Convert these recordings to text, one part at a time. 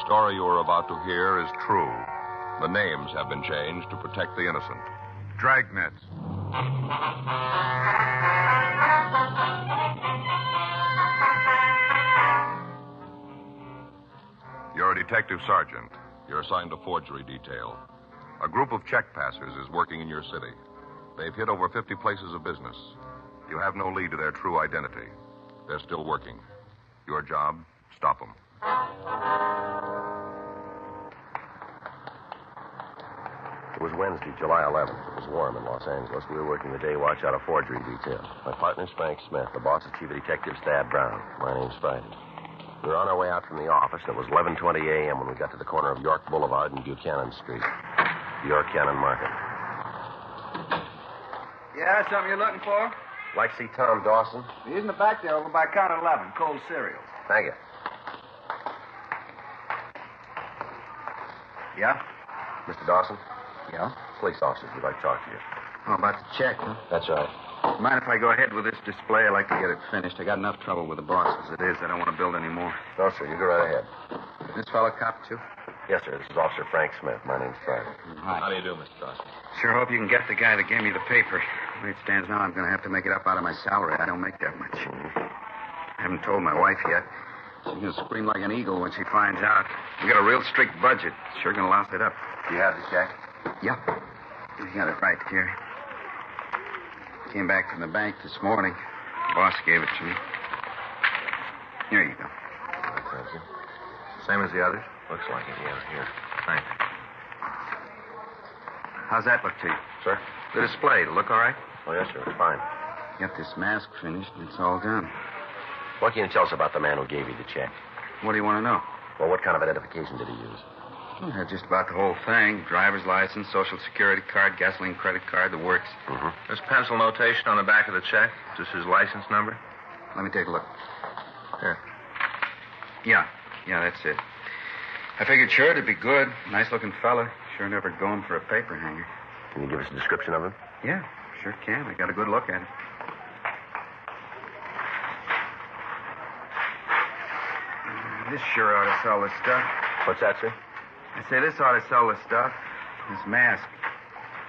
story you are about to hear is true. The names have been changed to protect the innocent. Dragnet. You're a detective sergeant. You're assigned to forgery detail. A group of check passers is working in your city. They've hit over 50 places of business. You have no lead to their true identity. They're still working. Your job, stop them. It was Wednesday, July 11th. It was warm in Los Angeles. We were working the day watch out of forgery detail. My partner's Frank Smith. The boss is Chief of Detective Stab Brown. My name's Friday. We were on our way out from the office. It was 11:20 a.m. when we got to the corner of York Boulevard and Buchanan Street. York Cannon Market. Yeah, something you're looking for? Like to see Tom Dawson? He's in the back there over by counter 11, cold cereal. Thank you. Yeah? Mr. Dawson? Yeah? Police officers would like to talk to you. Oh, about the check, huh? That's right. Mind if I go ahead with this display? I'd like to get it finished. I got enough trouble with the boss as it is. I don't want to build any more. No, sir. You go right ahead. Is this fellow cop, too? Yes, sir. This is Officer Frank Smith. My name's Friday. Hi. How do you do, Mr. Dawson? Sure hope you can get the guy that gave me the paper. The way it stands now, I'm going to have to make it up out of my salary. I don't make that much. I haven't told my wife yet. She's going to scream like an eagle when she finds out. We got a real strict budget. Sure going to louse it up. Do you have the check? Yeah. You got it right here. Came back from the bank this morning. Boss gave it to me. Here you go. Thank you. Same as the others? Looks like it, yeah. Here. Thanks. How's that look to you? Sir? The display, it'll look all right? Oh, yes, sir. It's fine. Got this mask finished, and it's all done. What can you tell us about the man who gave you the check? What do you want to know? Well, what kind of identification did he use? Well, just about the whole thing. Driver's license, social security card, gasoline credit card, the works. Mm-hmm. There's pencil notation on the back of the check. Just his license number. Let me take a look. Here. Yeah, that's it. I figured sure it'd be good. Nice-looking fella. Sure never going for a paper hanger. Can you give us a description of him? Yeah, sure can. I got a good look at him. This sure ought to sell this stuff. What's that, sir? I say this ought to sell this stuff. This mask.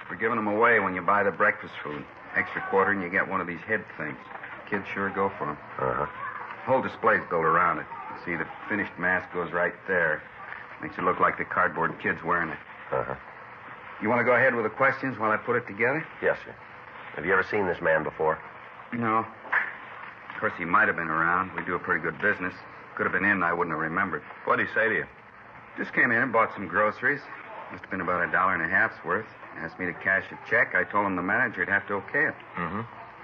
We're giving them away when you buy the breakfast food. Extra quarter and you get one of these head things. Kids sure go for them. Uh-huh. Whole display's built around it. You see, the finished mask goes right there. Makes it look like the cardboard kid's wearing it. Uh-huh. You want to go ahead with the questions while I put it together? Yes, sir. Have you ever seen this man before? No. Of course, he might have been around. We do a pretty good business. Could have been in, I wouldn't have remembered. What'd he say to you? Just came in and bought some groceries. Must have been about $1.50's worth. Asked me to cash a check. I told him the manager'd have to okay it. Mm-hmm.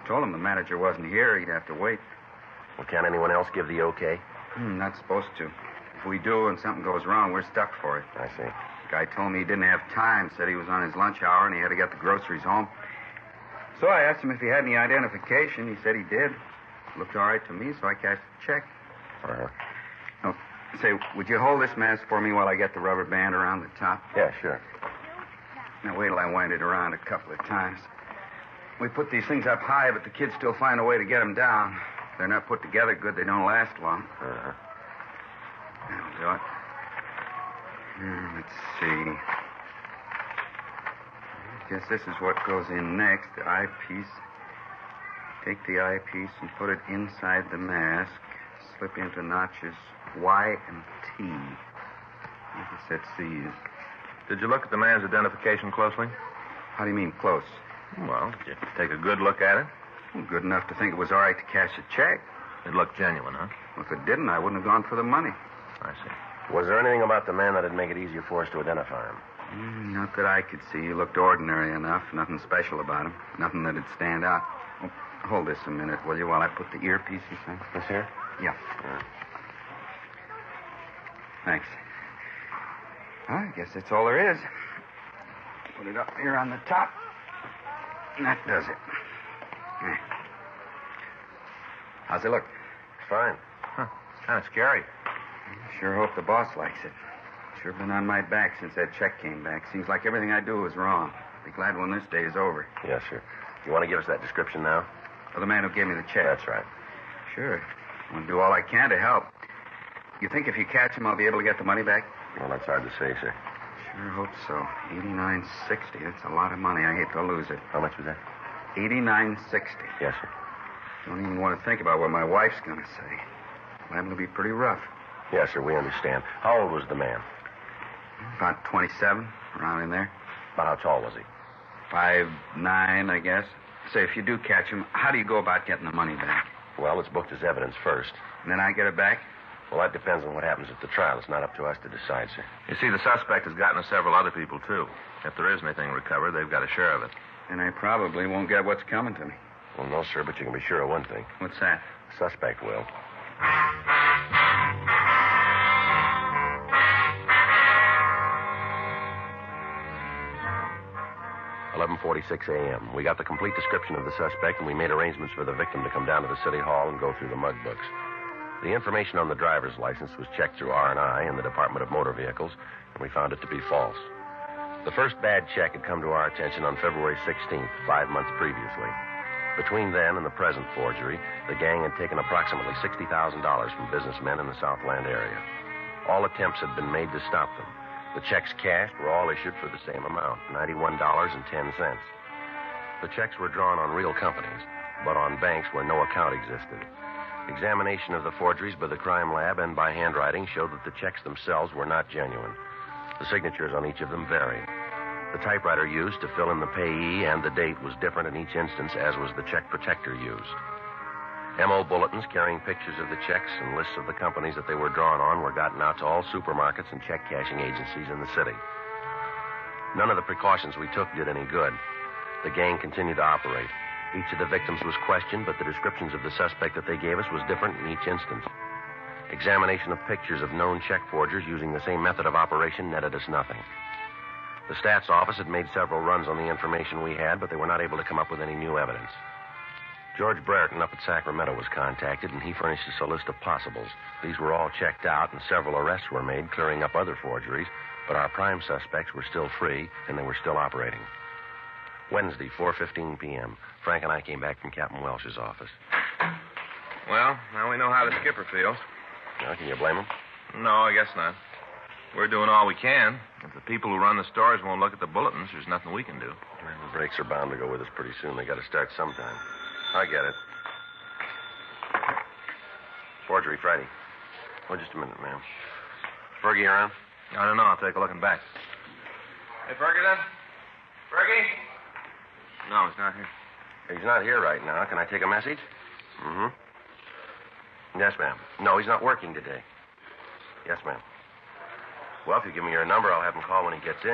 Told him the manager wasn't here. He'd have to wait. Well, can't anyone else give the okay? Not supposed to. If we do and something goes wrong, we're stuck for it. I see. The guy told me he didn't have time. Said he was on his lunch hour and he had to get the groceries home. So I asked him if he had any identification. He said he did. Looked all right to me, so I cashed the check. Uh-huh. Oh, say, would you hold this mask for me while I get the rubber band around the top? Yeah, sure. Now, wait till I wind it around a couple of times. We put these things up high, but the kids still find a way to get them down. If they're not put together good, they don't last long. Uh-huh. That'll do it. Let's see. I guess this is what goes in next, the eyepiece. Take the eyepiece and put it inside the mask. Slip into notches Y and T. I guess that's these. Did you look at the man's identification closely? How do you mean, close? Well, did you take a good look at it? Well, good enough to think it was all right to cash a check. It looked genuine, huh? Well, if it didn't, I wouldn't have gone for the money. I see. Was there anything about the man that'd make it easier for us to identify him? Not that I could see. He looked ordinary enough. Nothing special about him. Nothing that'd stand out. Oh, hold this a minute, will you, while I put the earpieces in? This here? Yeah. Thanks. Well, I guess that's all there is. Put it up here on the top. And that does it. There. How's it look? Fine. Huh. It's kind of scary. Sure hope the boss likes it. Sure been on my back since that check came back. Seems like everything I do is wrong. Be glad when this day is over. Yes, sir. You want to give us that description now? For the man who gave me the check. That's right. Sure. I want to do all I can to help. You think if you catch him, I'll be able to get the money back? Well, that's hard to say, sir. Sure hope so. $89.60. That's a lot of money. I hate to lose it. How much was that? $89.60. Yes, sir. Don't even want to think about what my wife's going to say. Liable to be pretty rough. Yes, sir, we understand. How old was the man? About 27, around in there. About how tall was he? 5'9", I guess. Say, if you do catch him, how do you go about getting the money back? Well, it's booked as evidence first. And then I get it back? Well, that depends on what happens at the trial. It's not up to us to decide, sir. You see, the suspect has gotten to several other people, too. If there is anything recovered, they've got a share of it. And I probably won't get what's coming to me. Well, no, sir, but you can be sure of one thing. What's that? The suspect will. 11:46 a.m. We got the complete description of the suspect, and we made arrangements for the victim to come down to the city hall and go through the mug books. The information on the driver's license was checked through R&I in the Department of Motor Vehicles, and we found it to be false. The first bad check had come to our attention on February 16th, 5 months previously. Between then and the present forgery, the gang had taken approximately $60,000 from businessmen in the Southland area. All attempts had been made to stop them. The checks cashed were all issued for the same amount, $91.10. The checks were drawn on real companies, but on banks where no account existed. Examination of the forgeries by the crime lab and by handwriting showed that the checks themselves were not genuine. The signatures on each of them varied. The typewriter used to fill in the payee and the date was different in each instance, as was the check protector used. M.O. bulletins carrying pictures of the checks and lists of the companies that they were drawn on were gotten out to all supermarkets and check-cashing agencies in the city. None of the precautions we took did any good. The gang continued to operate. Each of the victims was questioned, but the descriptions of the suspect that they gave us was different in each instance. Examination of pictures of known check forgers using the same method of operation netted us nothing. The stats office had made several runs on the information we had, but they were not able to come up with any new evidence. George Brereton up at Sacramento was contacted, and he furnished us a list of possibles. These were all checked out, and several arrests were made, clearing up other forgeries, but our prime suspects were still free, and they were still operating. Wednesday, 4:15 p.m., Frank and I came back from Captain Welsh's office. Well, now we know how the skipper feels. Now, can you blame him? No, I guess not. We're doing all we can. If the people who run the stores won't look at the bulletins, there's nothing we can do. Well, the breaks are bound to go with us pretty soon. They got to start sometime. I get it. Forgery Friday. Oh, just a minute, ma'am. Is Fergie around? I don't know. I'll take a look in back. Hey, Ferguson? Fergie? No, he's not here. He's not here right now. Can I take a message? Mm-hmm. Yes, ma'am. No, he's not working today. Yes, ma'am. Well, if you give me your number, I'll have him call when he gets in.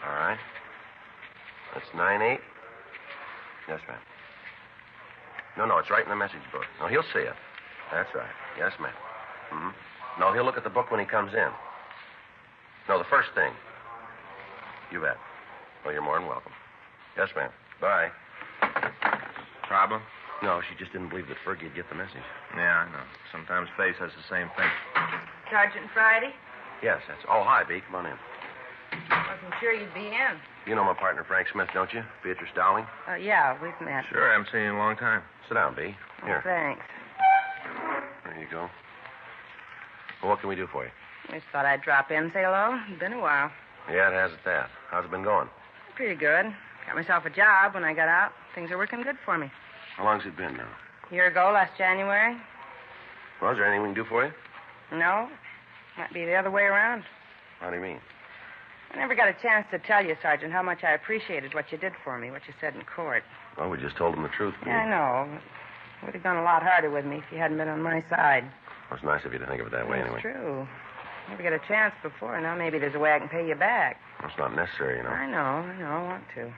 All right. That's 98. Yes, ma'am. No, it's right in the message book. No, he'll see it. That's right. Yes, ma'am. Mm-hmm. No, he'll look at the book when he comes in. No, the first thing. You bet. Well, you're more than welcome. Yes, ma'am. Bye. Problem? No, she just didn't believe that Fergie'd get the message. Yeah, I know. Sometimes Face has the same thing. Sergeant Friday? Yes, that's... Oh, hi, B. Come on in. Wasn't sure you'd be in. You know my partner, Frank Smith, don't you? Beatrice Dowling? Yeah, we've met. Sure, I haven't seen you in a long time. Sit down, B. Here. Thanks. There you go. Well, what can we do for you? I just thought I'd drop in and say hello. It's been a while. Yeah, it has at that. How's it been going? Pretty good. Got myself a job when I got out. Things are working good for me. How long's it been now? A year ago, last January. Well, is there anything we can do for you? No. Might be the other way around. How do you mean? I never got a chance to tell you, Sergeant, how much I appreciated what you did for me, what you said in court. Well, we just told him the truth, B. Yeah, I know. It would have gone a lot harder with me if you hadn't been on my side. Well, it's nice of you to think of it that way, It's anyway. true. Never got a chance before. Now maybe there's a way I can pay you back. Well, it's not necessary, you know. I know. I want to.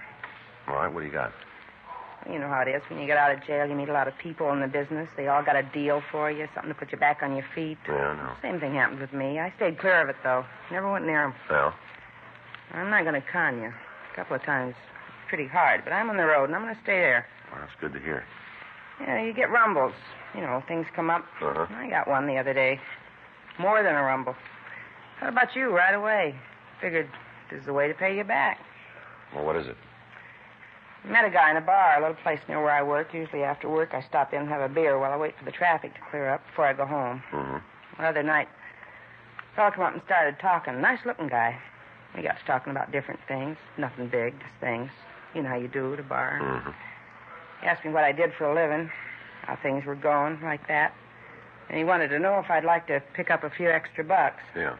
All right, what do you got? You know how it is. When you get out of jail, you meet a lot of people in the business. They all got a deal for you, something to put you back on your feet. Yeah, I know. Same thing happened with me. I stayed clear of it, though. Never went near 'em. Well? I'm not going to con you. A couple of times, pretty hard, but I'm on the road, and I'm going to stay there. Well, that's good to hear. Yeah, you get rumbles. You know, things come up. Uh-huh. I got one the other day. More than a rumble. How about you, right away? Figured this is a way to pay you back. Well, what is it? Met a guy in a bar, a little place near where I work. Usually after work, I stop in and have a beer while I wait for the traffic to clear up before I go home. Mm-hmm. The other night, Fellow come up and started talking. Nice-looking guy. We got to talking about different things. Nothing big, just things. You know how you do at a bar. Mm-hmm. He asked me what I did for a living, how things were going, like that. And he wanted to know if I'd like to pick up a few extra bucks. Yeah.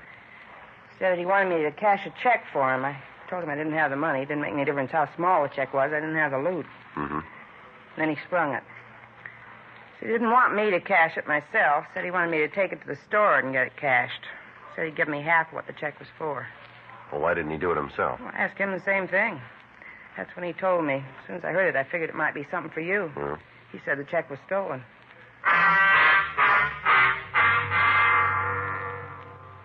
He said that he wanted me to cash a check for him. I told him I didn't have the money. It didn't make any difference how small the check was. I didn't have the loot. Mm-hmm. Then he sprung it. So he didn't want me to cash it myself. Said he wanted me to take it to the store and get it cashed. Said he'd give me half what the check was for. Well, why didn't he do it himself? Well, I asked him the same thing. That's when he told me. As soon as I heard it, I figured it might be something for you. Well. He said the check was stolen.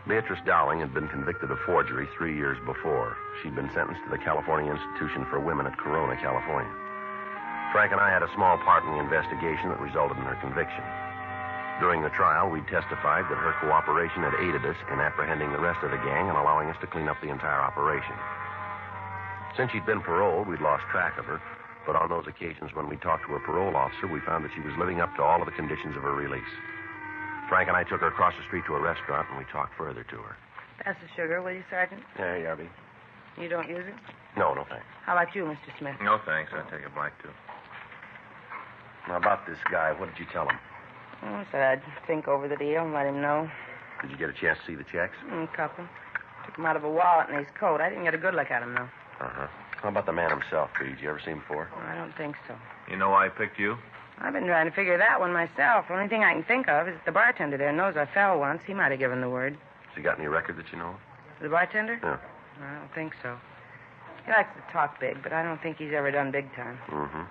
Beatrice Dowling had been convicted of forgery 3 years before. She'd been sentenced to the California Institution for Women at Corona, California. Frank and I had a small part in the investigation that resulted in her conviction. During the trial, we testified that her cooperation had aided us in apprehending the rest of the gang and allowing us to clean up the entire operation. Since she'd been paroled, we'd lost track of her, but on those occasions when we talked to her parole officer, we found that she was living up to all of the conditions of her release. Frank and I took her across the street to a restaurant, and we talked further to her. Pass the sugar, will you, Sergeant? There you are, B. You don't use it? No, thanks. How about you, Mr. Smith? No, thanks. I'll take a black, too. Now, about this guy, what did you tell him? Well, I said I'd think over the deal and let him know. Did you get a chance to see the checks? A couple. Took him out of a wallet in his coat. I didn't get a good look at him, though. Uh-huh. How about the man himself, B? Did you ever see him before? Well, I don't think so. You know why I picked you? I've been trying to figure that one myself. The only thing I can think of is that the bartender there knows I fell once. He might have given the word. Has he got any record that you know of? The bartender? Yeah. I don't think so. He likes to talk big, but I don't think he's ever done big time. Mm-hmm.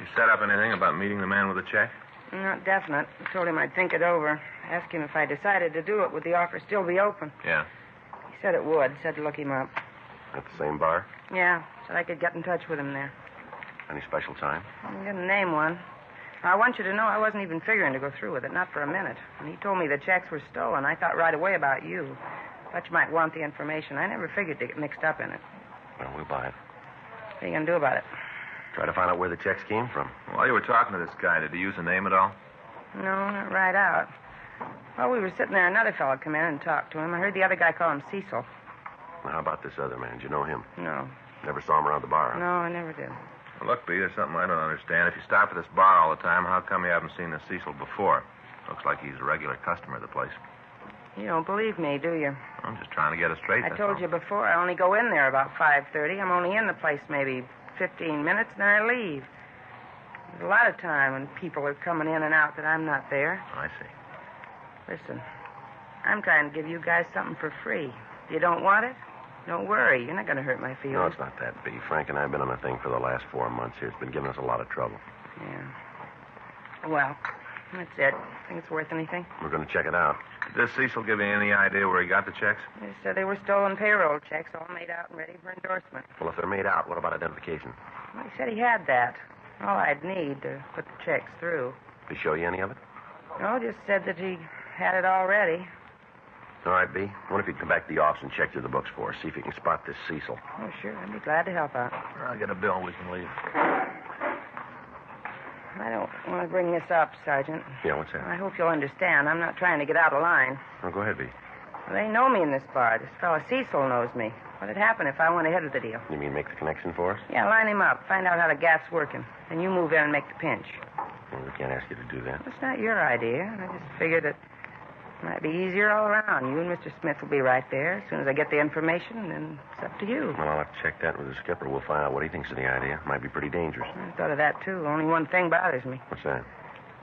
You set up anything about meeting the man with the check? Not definite. I told him I'd think it over. Asked him if I decided to do it, would the offer still be open? Yeah. He said it would. Said to look him up. At the same bar? Yeah. Said I could get in touch with him there. Any special time? I didn't name one. I want you to know I wasn't even figuring to go through with it, not for a minute. When he told me the checks were stolen, I thought right away about you. Thought you might want the information. I never figured to get mixed up in it. Well, we'll buy it. What are you going to do about it? Try to find out where the checks came from. While you were talking to this guy, did he use a name at all? No, not right out. While we were sitting there, another fellow come in and talked to him. I heard the other guy call him Cecil. Now, how about this other man? Did you know him? No. Never saw him around the bar? No, I never did. Well, look, B, there's something I don't understand. If you stop at this bar all the time, how come you haven't seen the Cecil before? Looks like he's a regular customer of the place. You don't believe me, do you? I'm just trying to get it straight. I that's told all. you before, I only go in there about 5:30. I'm only in the place maybe 15 minutes, and then I leave. There's a lot of time when people are coming in and out that I'm not there. I see. Listen, I'm trying to give you guys something for free. If you don't want it, don't worry. You're not going to hurt my feelings. No, it's not that, B. Frank and I have been on a thing for the last 4 months here. It's been giving us a lot of trouble. Yeah. Well, that's it. Think it's worth anything? We're going to check it out. Did this Cecil give you any idea where he got the checks? They said they were stolen payroll checks, all made out and ready for endorsement. Well, if they're made out, what about identification? Well, he said he had that. All I'd need to put the checks through. Did he show you any of it? No, just said that he had it all ready. All right, B. I wonder if you'd come back to the office and check through the books for us. See if you can spot this Cecil. Oh, sure. I'd be glad to help out. I'll get a bill. We can leave. I don't want to bring this up, Sergeant. Yeah, what's that? I hope you'll understand. I'm not trying to get out of line. Oh, go ahead, B. Well, they know me in this bar. This fella Cecil knows me. What'd happen if I went ahead with the deal? You mean make the connection for us? Yeah, line him up. Find out how the gap's working. Then you move in and make the pinch. Well, we can't ask you to do that. It's not your idea. I just figured it might be easier all around. You and Mr. Smith will be right there. As soon as I get the information, then it's up to you. Well, I'll have to check that with the skipper. We'll find out what he thinks of the idea. Might be pretty dangerous. I thought of that, too. Only one thing bothers me. What's that?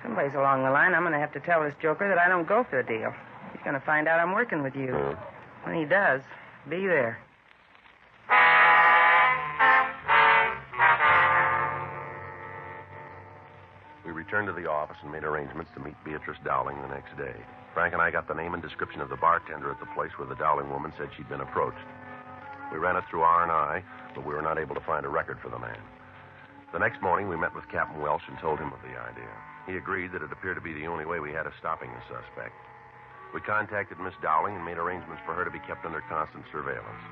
Someplace along the line, I'm going to have to tell this joker that I don't go for the deal. He's going to find out I'm working with you. When he does, be there. We returned to the office and made arrangements to meet Beatrice Dowling the next day. Frank and I got the name and description of the bartender at the place where the Dowling woman said she'd been approached. We ran it through R&I, but we were not able to find a record for the man. The next morning, we met with Captain Welsh and told him of the idea. He agreed that it appeared to be the only way we had of stopping the suspect. We contacted Miss Dowling and made arrangements for her to be kept under constant surveillance.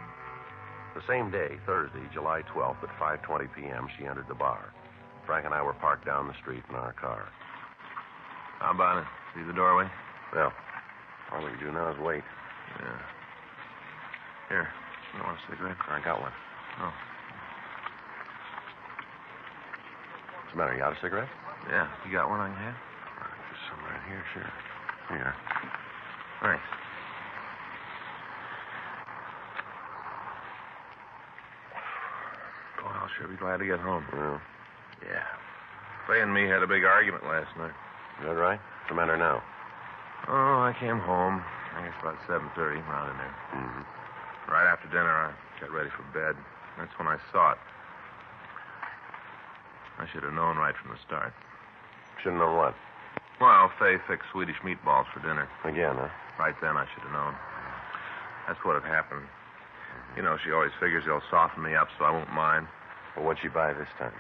The same day, Thursday, July 12th, at 5:20 p.m., she entered the bar. Frank and I were parked down the street in our car. How about it? See the doorway? Well, all we can do now is wait. Yeah. Here, you want a cigarette? I got one. Oh. What's the matter? You out a cigarette? Yeah, you got one I can have? There's some right here, sure. Here. Thanks. Oh, I'll sure be glad to get home. Well, Yeah. Fay and me had a big argument last night. is that right? What's the matter now? Oh, I came home. I guess about 7:30, around in there. Mm-hmm. Right after dinner, I got ready for bed. That's when I saw it. I should have known right from the start. Shouldn't know what. Well, Fay fixed Swedish meatballs for dinner. Again, huh? Right then, I should have known. That's what had happened. You know, she always figures they'll soften me up so I won't mind. Well, what'd she buy this time?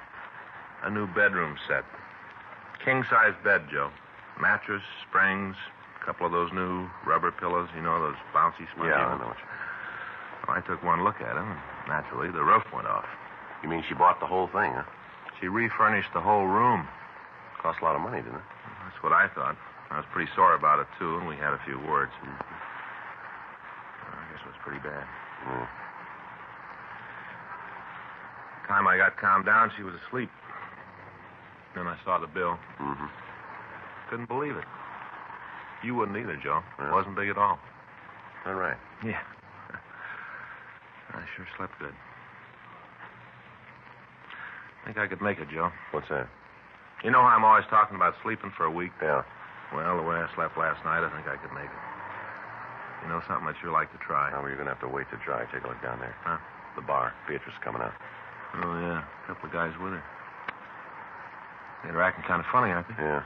A new bedroom set. King-size bed, Joe. Mattress, springs, a couple of those new rubber pillows, you know, those bouncy spongy Yeah, I ones. know what you Well, I took one look at them, and naturally, the roof went off. You mean she bought the whole thing, huh? She refurnished the whole room. Cost a lot of money, didn't it? That's what I thought. I was pretty sore about it, too, and we had a few words. I guess it was pretty bad. Mm. The time I got calmed down, she was asleep. Then I saw the bill. Mm-hmm. Couldn't believe it. You wouldn't either, Joe. Yeah. It wasn't big at all. All right. Yeah. I sure slept good. Think I could make it, Joe. What's that? You know how I'm always talking about sleeping for a week? Yeah. Well, the way I slept last night, I think I could make it. You know, something I'd sure like to try. Now, you're going to have to wait to try. Take a look down there. Huh? The bar. Beatrice is coming out. Oh, yeah. A couple of guys with her. They're acting kind of funny, aren't they? Yeah.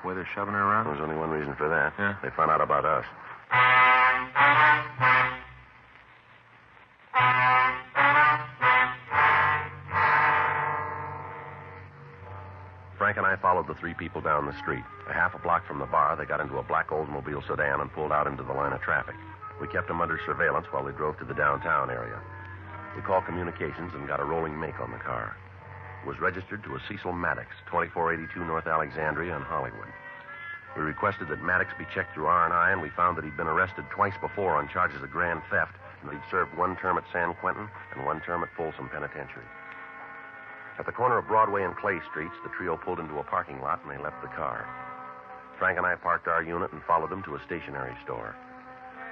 The way they're shoving her around. There's only one reason for that. Yeah? They found out about us. Frank and I followed the three people down the street. A half a block from the bar, they got into a black Oldsmobile sedan and pulled out into the line of traffic. We kept them under surveillance while we drove to the downtown area. We called communications and got a rolling make on the car. It was registered to a Cecil Maddox, 2482 North Alexandria in Hollywood. We requested that Maddox be checked through R&I, and we found that he'd been arrested twice before on charges of grand theft, and that he'd served one term at San Quentin and one term at Folsom Penitentiary. At the corner of Broadway and Clay Streets, the trio pulled into a parking lot, and they left the car. Frank and I parked our unit and followed them to a stationery store.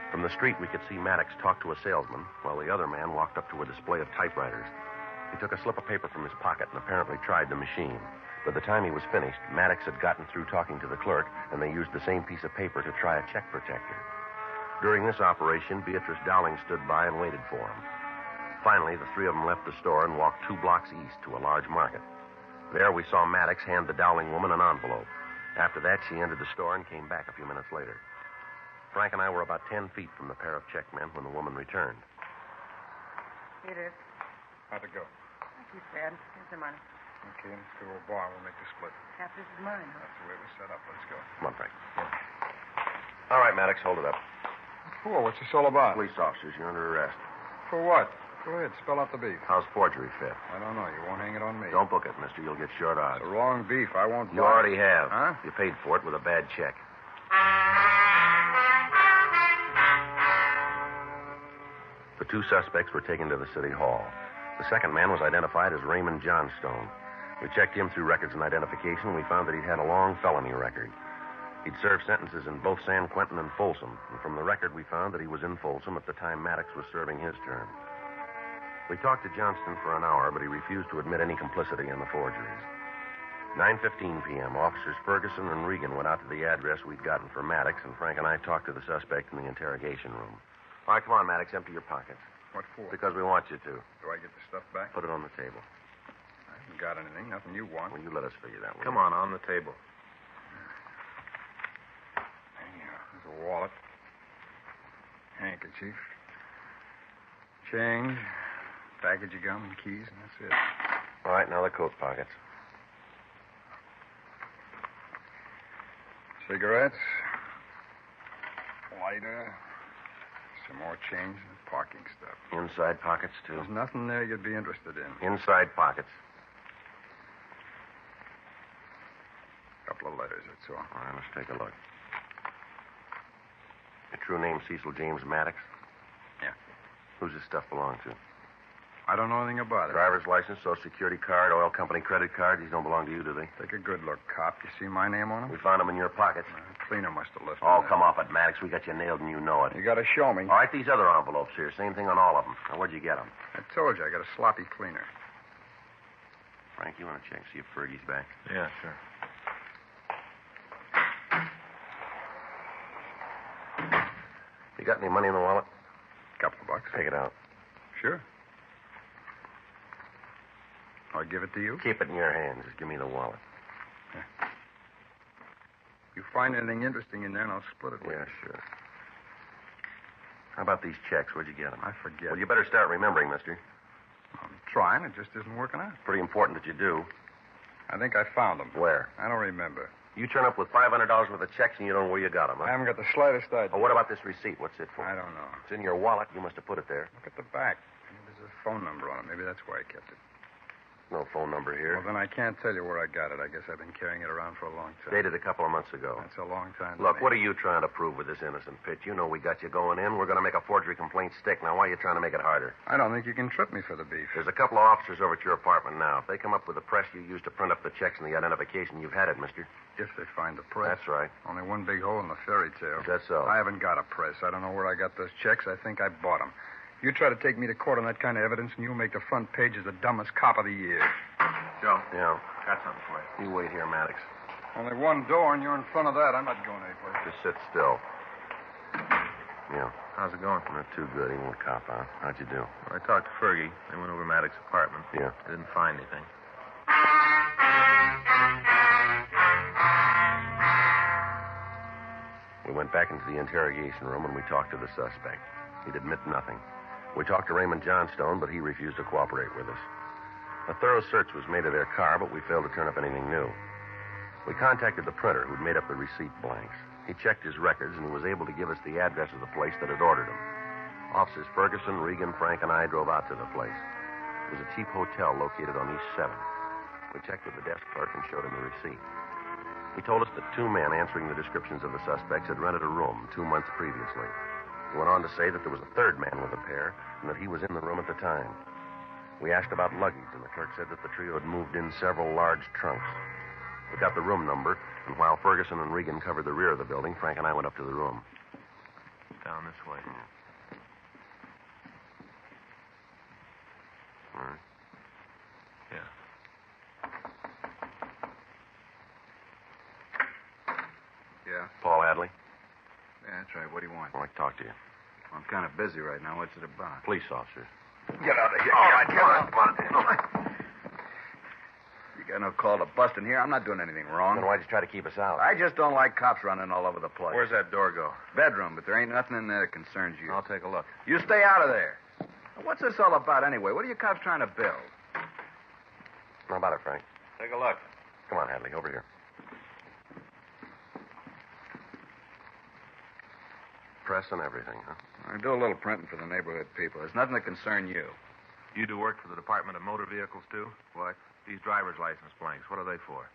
From the street, we could see Maddox talk to a salesman, while the other man walked up to a display of typewriters. He took a slip of paper from his pocket and apparently tried the machine. By the time he was finished, Maddox had gotten through talking to the clerk, and they used the same piece of paper to try a check protector. During this operation, Beatrice Dowling stood by and waited for him. Finally, the three of them left the store and walked 2 blocks east to a large market. There, we saw Maddox hand the Dowling woman an envelope. After that, she entered the store and came back a few minutes later. Frank and I were about 10 feet from the pair of checkmen when the woman returned. Here it is. How'd it go? Thank you, Dad. Here's the money. Okay, let's go to a bar. We'll make the split. Half this is mine. That's the way it was set up. Let's go. Come on, Frank. All right, Maddox, hold it up. What for? What's this all about? Police officers, you're under arrest. For what? Go ahead, spell out the beef. How's forgery fit? I don't know. You won't hang it on me. Don't book it, mister. You'll get short odds. The wrong beef. I won't You buy already it. have. Huh? You paid for it with a bad check. The 2 suspects were taken to the city hall. The second man was identified as Raymond Johnstone. We checked him through records and identification. We found that he'd had a long felony record. He'd served sentences in both San Quentin and Folsom. And from the record, we found that he was in Folsom at the time Maddox was serving his term. We talked to Johnston for an hour, but he refused to admit any complicity in the forgeries. 9:15 p.m., Officers Ferguson and Regan went out to the address we'd gotten for Maddox, and Frank and I talked to the suspect in the interrogation room. All right, come on, Maddox, empty your pockets. What for? Because we want you to. Do I get the stuff back? Put it on the table. I haven't got anything. Nothing you want. Well, you let us figure that one. Come on the table. Yeah, there's a wallet. Handkerchief. Change. Package of gum and keys, and that's it. All right, now the coat pockets. Cigarettes. Lighter. Some more change and parking stuff. Inside pockets, too. There's nothing there you'd be interested in. Inside pockets. A couple of letters, that's all. All right, let's take a look. It's true name Cecil James Maddox? Yeah. Who's this stuff belong to? I don't know anything about it. Driver's license, social security card, oil company credit card. These don't belong to you, do they? Take a good look, cop. You see my name on them? We found them in your pockets. Cleaner must have left Oh, them come off it, Maddox. We got you nailed and you know it. there. You got to show me. All right, these other envelopes here. Same thing on all of them. Now, where'd you get them? I told you, I got a sloppy cleaner. Frank, you want to check, see if Fergie's back? Yeah, sure. You got any money in the wallet? Couple of bucks. Take it out. Sure. I'll give it to you. Keep it in your hands. Just give me the wallet. You find anything interesting in there, and I'll split it with Yeah, you. sure. How about these checks? Where'd you get them? I forget. Well, you better start remembering, mister. I'm trying. It just isn't working out. Pretty important that you do. I think I found them. Where? I don't remember. You turn up with $500 worth of checks and you don't know where you got them, I huh? haven't got the slightest idea. Oh, what about this receipt? What's it for? I don't know. It's in your wallet. You must have put it there. Look at the back. Maybe there's a phone number on it. Maybe that's why I kept it. No phone number here. Well, then I can't tell you where I got it. I guess I've been carrying it around for a long time. Dated a couple of months ago. That's a long time. to Look, me. what are you trying to prove with this innocent pitch? You know we got you going in. We're going to make a forgery complaint stick. Now, why are you trying to make it harder? I don't think you can trip me for the beef. There's a couple of officers over at your apartment now. If they come up with the press you used to print up the checks and the identification, you've had it, mister. If they find the press. That's right. Only one big hole in the fairy tale. Is that so? I haven't got a press. I don't know where I got those checks. I think I bought them. You try to take me to court on that kind of evidence, and you'll make the front page as the dumbest cop of the year. Joe, Yeah. got something for you. You wait here, Maddox. Only one door, and you're in front of that. I'm not going anyplace. Just sit still. Yeah. How's it going? Not too good. He won't cop out. How'd you do? Well, I talked to Fergie. They went over to Maddox's apartment. Yeah. They didn't find anything. We went back into the interrogation room and we talked to the suspect. He'd admit nothing. We talked to Raymond Johnstone, but he refused to cooperate with us. A thorough search was made of their car, but we failed to turn up anything new. We contacted the printer who'd made up the receipt blanks. He checked his records, and he was able to give us the address of the place that had ordered them. Officers Ferguson, Regan, Frank, and I drove out to the place. It was a cheap hotel located on East 7th. We checked with the desk clerk and showed him the receipt. He told us that two men answering the descriptions of the suspects had rented a room 2 months previously. He went on to say that there was a third man with the pair and that he was in the room at the time. We asked about luggage, and the clerk said that the trio had moved in several large trunks. We got the room number, and while Ferguson and Regan covered the rear of the building, Frank and I went up to the room. Down this way. All right. Yeah. Yeah? Paul Hadley, Yeah, that's right. What do you want? I'd like to talk to you. I'm kind of busy right now. What's it about? Police officers. Get out of here. All right, come on. You got no call to bust in here. I'm not doing anything wrong. Then why'd you try to keep us out? I just don't like cops running all over the place. Where's that door go? Bedroom, but there ain't nothing in there that concerns you. I'll take a look. You stay out of there. What's this all about anyway? What are you cops trying to build? How about it, Frank? Take a look. Come on, Hadley, over here. Press and everything, huh? I do a little printing for the neighborhood people. There's nothing that concern you. You do work for the Department of Motor Vehicles, too? What? These driver's license blanks, what are they for?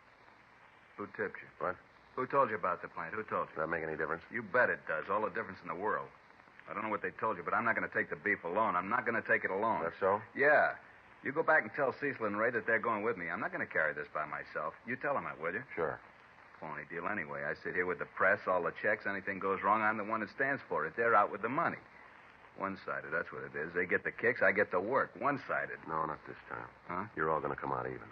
Who tipped you? What? Who told you about the plant? Who told Does you? that make any difference? You bet it does. All the difference in the world. I don't know what they told you, but I'm not going to take the beef alone. I'm not going to take it alone. That's so? Yeah. You go back and tell Cecil and Ray that they're going with me. I'm not going to carry this by myself. You tell them that, will you? Sure. Phony deal anyway. I sit here with the press, all the checks. Anything goes wrong, I'm the one that stands for it. They're out with the money. One-sided, that's what it is. They get the kicks, I get the work. One-sided. No, not this time. Huh? You're all going to come out even.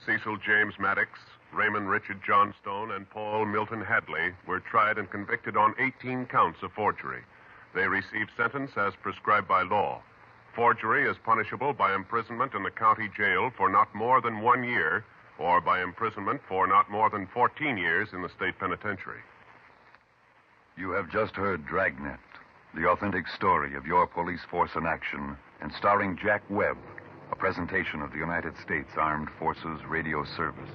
Cecil James Maddox, Raymond Richard Johnstone, and Paul Milton Hadley were tried and convicted on 18 counts of forgery. They received sentence as prescribed by law. Forgery is punishable by imprisonment in the county jail for not more than 1 year, or by imprisonment for not more than 14 years in the state penitentiary. You have just heard Dragnet, the authentic story of your police force in action, and starring Jack Webb, a presentation of the United States Armed Forces Radio Service.